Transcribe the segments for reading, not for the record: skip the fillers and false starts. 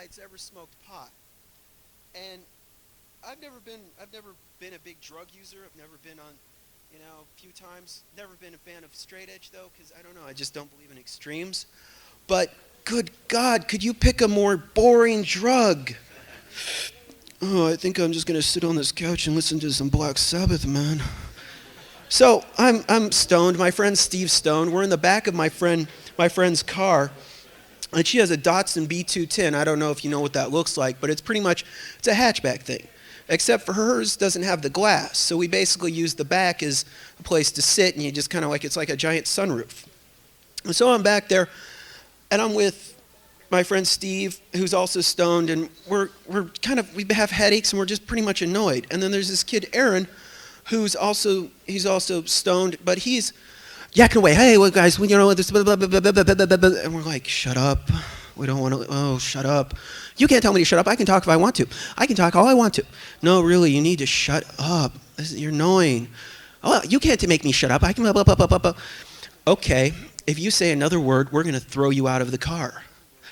that's ever smoked pot. And I've never been a big drug user. I've never been on, a few times. Never been a fan of straight edge though, because I don't know, I just don't believe in extremes. But good God, could you pick a more boring drug? Oh, I think I'm just gonna sit on this couch and listen to some Black Sabbath, man. So I'm stoned. My friend Steve's stoned. We're in the back of my friend's car, and she has a Datsun B210. I don't know if you know what that looks like, but it's a hatchback thing. Except for hers doesn't have the glass. So we basically use the back as a place to sit, and you just kind of it's like a giant sunroof. And so I'm back there, and I'm with my friend Steve, who's also stoned, and we have headaches, and we're just pretty much annoyed. And then there's this kid, Aaron, he's also stoned, but he's yakking away. Hey, well, guys, this blah, blah, blah, blah, blah, blah, blah, blah. And we're like, shut up. We don't want to. Oh, shut up. You can't tell me to shut up. I can talk if I want to. I can talk all I want to. No, really, you need to shut up. You're annoying. Oh, you can't make me shut up. I can blah, blah, blah, blah, blah. Okay, if you say another word, we're going to throw you out of the car.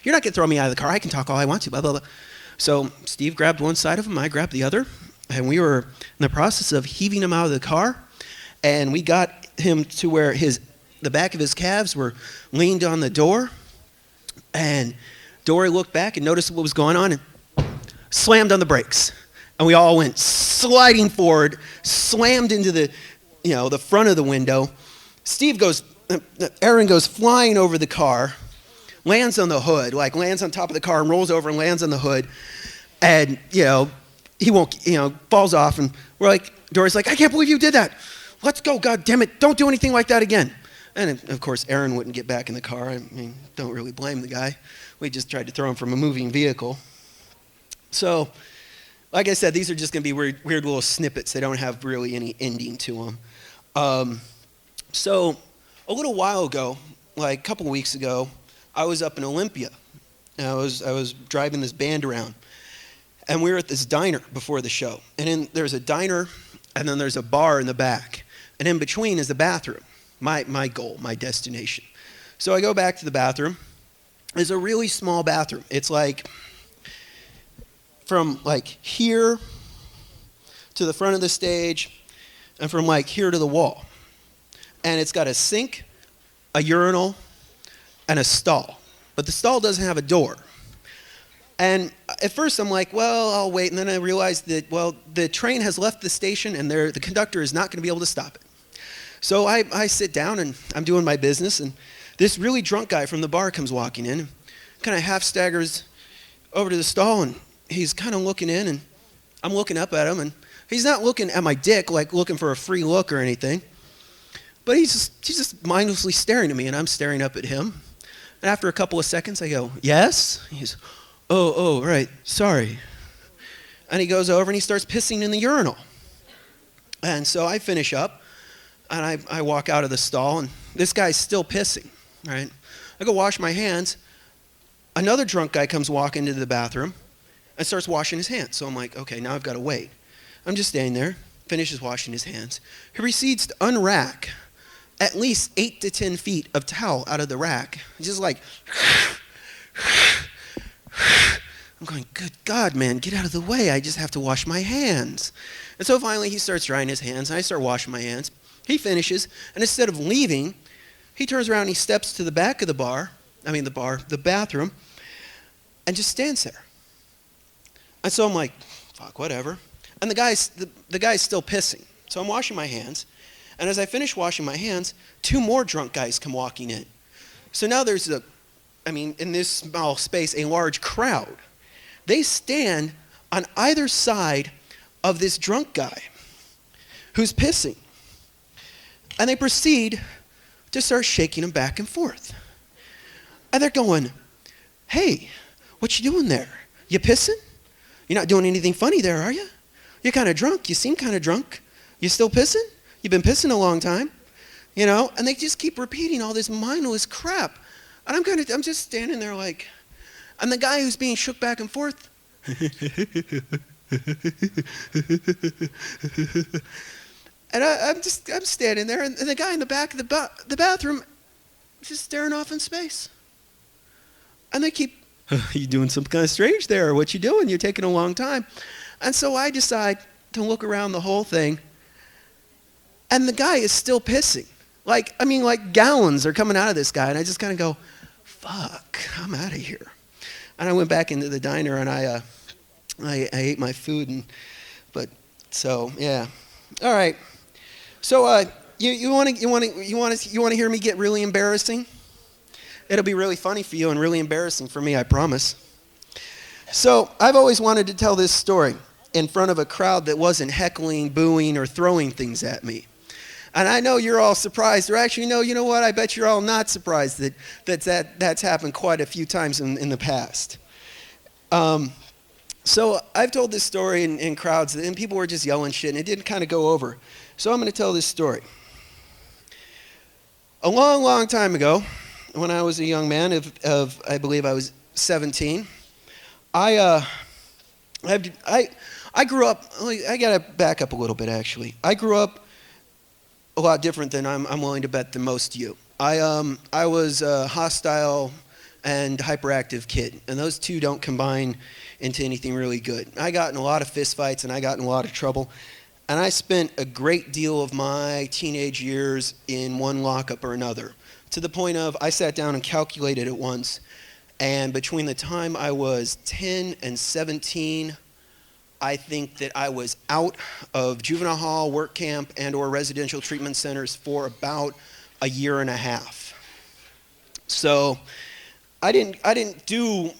You're not going to throw me out of the car. I can talk all I want to, blah, blah, blah. So Steve grabbed one side of him. I grabbed the other. And we were in the process of heaving him out of the car. And we got him to where the back of his calves were leaned on the door. And Dory looked back and noticed what was going on and slammed on the brakes. And we all went sliding forward, slammed into the front of the window. Aaron goes flying over the car, lands on the hood, lands on top of the car and rolls over and lands on the hood. And, he won't, falls off. And we're like, Dory's like, I can't believe you did that. Let's go, God damn it. Don't do anything like that again. And of course, Aaron wouldn't get back in the car. I mean, don't really blame the guy. We just tried to throw him from a moving vehicle. So, like I said, these are just going to be weird little snippets. They don't have really any ending to them. So, a little while ago, like a couple weeks ago, I was up in Olympia. And I was driving this band around. And we were at this diner before the show. And there's a diner, and then there's a bar in the back. And in between is the bathroom. My goal, my destination. So I go back to the bathroom. It's a really small bathroom. It's from here to the front of the stage and from here to the wall. And it's got a sink, a urinal, and a stall. But the stall doesn't have a door. And at first I'm like, well, I'll wait. And then I realized that, the train has left the station and the conductor is not going to be able to stop it. So I sit down and I'm doing my business, and this really drunk guy from the bar comes walking in, kind of half staggers over to the stall, and he's kind of looking in, and I'm looking up at him, and he's not looking at my dick looking for a free look or anything, but he's just mindlessly staring at me, and I'm staring up at him. And after a couple of seconds, I go, yes? He's, oh, right, sorry. And he goes over and he starts pissing in the urinal. And so I finish up. And I walk out of the stall, and this guy's still pissing, right? I go wash my hands. Another drunk guy comes walking into the bathroom and starts washing his hands. So I'm like, okay, now I've got to wait. I'm just standing there, finishes washing his hands. He proceeds to unrack at least 8 to 10 feet of towel out of the rack. He's just like, I'm going, good God, man, get out of the way. I just have to wash my hands. And so finally he starts drying his hands, and I start washing my hands. He finishes, and instead of leaving, he turns around and he steps to the back of the bathroom, and just stands there. And so I'm like, fuck, whatever. And the guy's still pissing. So I'm washing my hands, and as I finish washing my hands, 2 more drunk guys come walking in. So now there's in this small space, a large crowd. They stand on either side of this drunk guy who's pissing. And they proceed to start shaking him back and forth. And they're going, hey, what you doing there? You pissing? You're not doing anything funny there, are you? You're kind of drunk. You seem kind of drunk. You still pissing? You've been pissing a long time. And they just keep repeating all this mindless crap. And I'm just standing there and the guy who's being shook back and forth. And I'm standing there, and the guy in the back of the bathroom is just staring off in space. And they keep, You doing something kind of strange there. What you doing? You're taking a long time. And so I decide to look around the whole thing, and the guy is still pissing. Like gallons are coming out of this guy, and I just kind of go, fuck, I'm out of here. And I went back into the diner, and I ate my food, yeah. All right. So you want to hear me get really embarrassing? It'll be really funny for you and really embarrassing for me, I promise. So I've always wanted to tell this story in front of a crowd that wasn't heckling, booing, or throwing things at me. And I know you're all surprised, or actually, no, you know what? I bet you're all not surprised that's happened quite a few times in the past. So I've told this story in crowds, and people were just yelling shit, and it didn't kind of go over. So I'm going to tell this story. A long, long time ago, when I was a young man I believe I was 17, I grew up. I gotta back up a little bit, actually. I grew up a lot different than I'm willing to bet than most of you. I was a hostile and hyperactive kid, and those two don't combine into anything really good. I got in a lot of fistfights, and I got in a lot of trouble, and I spent a great deal of my teenage years in one lockup or another, to the point of I sat down and calculated it once, and between the time I was 10 and 17, I think that I was out of juvenile hall, work camp, and or residential treatment centers for about a year and a half. So I didn't do,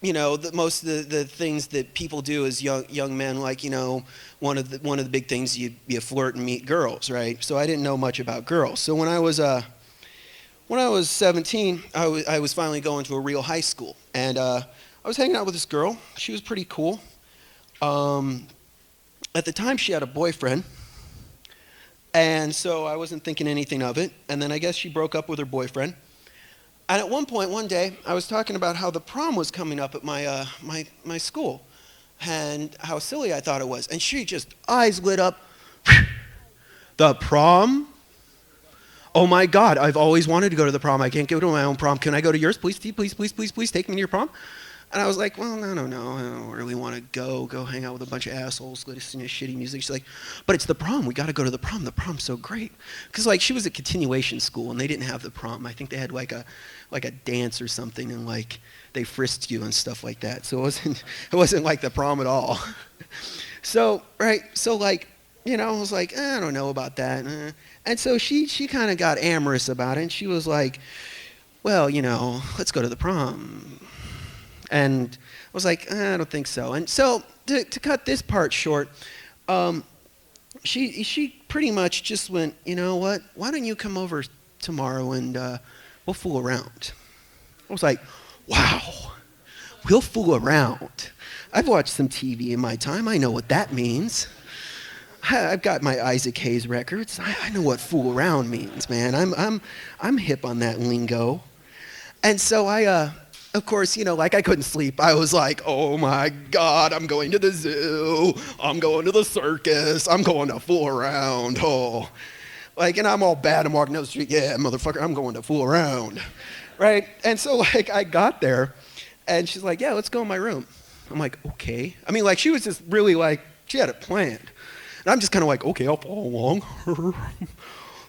most of the things that people do as young men, like, one of the big things, you flirt and meet girls, right? So I didn't know much about girls. So when I was 17, I was finally going to a real high school, and I was hanging out with this girl. She was pretty cool. At the time, she had a boyfriend, and so I wasn't thinking anything of it. And then I guess she broke up with her boyfriend. And at one point, one day, I was talking about how the prom was coming up at my school, and how silly I thought it was. And she just, eyes lit up. The prom? Oh my God, I've always wanted to go to the prom. I can't go to my own prom. Can I go to yours? Please take me to your prom. And I was like, well, no, I don't really want to go hang out with a bunch of assholes, listen to shitty music. She's like, but it's the prom. We got to go to the prom. The prom's so great. Because she was a continuation school, and they didn't have the prom. I think they had like a dance or something, and they frisked you and stuff like that. So it wasn't like the prom at all. So I was like, I don't know about that. And so she kind of got amorous about it, and she was like, well, let's go to the prom. And I was like, I don't think so. And so to cut this part short, she pretty much just went, you know what? Why don't you come over tomorrow and we'll fool around? I was like, wow, we'll fool around. I've watched some TV in my time. I know what that means. I've got my Isaac Hayes records. I know what fool around means, man. I'm hip on that lingo. And so I of course, I couldn't sleep. I was like, oh my God, I'm going to the zoo. I'm going to the circus. I'm going to fool around. Oh, and I'm all bad. I'm walking down the street. Yeah, motherfucker, I'm going to fool around. Right? And so I got there, and she's like, yeah, let's go in my room. I'm like, okay. She was just really she had it planned. And I'm just kind of like, okay, I'll follow along.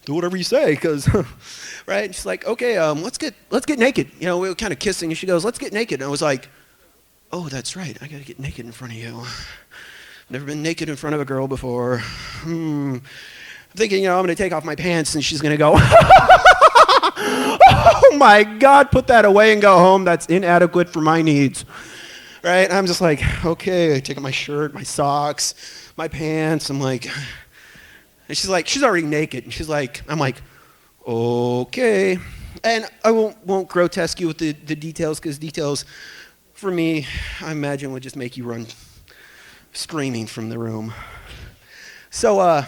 Do whatever you say, because, right? And she's like, okay, let's get naked. We were kind of kissing, and she goes, let's get naked. And I was like, oh, that's right. I got to get naked in front of you. Never been naked in front of a girl before. I'm thinking, I'm going to take off my pants, and she's going to go, oh my God, put that away and go home. That's inadequate for my needs. Right? And I'm just like, okay, I take off my shirt, my socks, my pants. I'm like, and she's like, she's already naked. And she's like, I'm like, okay. And I won't grotesque you with the details, because details, for me, I imagine would just make you run screaming from the room. So